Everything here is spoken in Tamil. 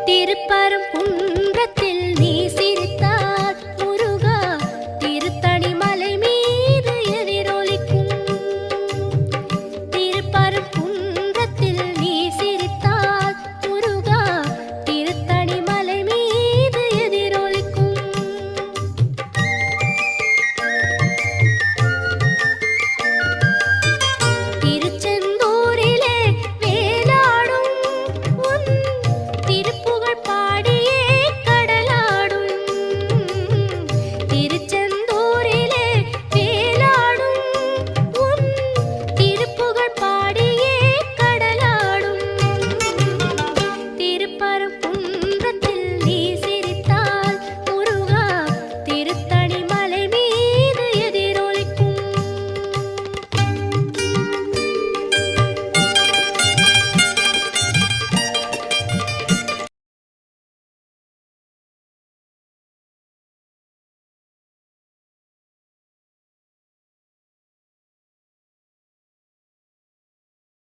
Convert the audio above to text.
திருப்பரங்குன்றத்தில் நீ சிரித்தால் முருகா திருத்தணி மலை மீது எதிரொலிக்கும். திருப்பரங்குன்றத்தில் நீ சிரித்தால் முருகா திருத்தணி மலை மீது எதிரொலிக்கும். திருச்செந்தூரிலே வேலாடும் உன் திருப்புகழ் பாடியே கடலாடும். திருச்செந்தூரிலே வேலாடும் உன் திருப்புகழ் பாடியே கடலாடும். திருப்பரங்குன்றத்தில்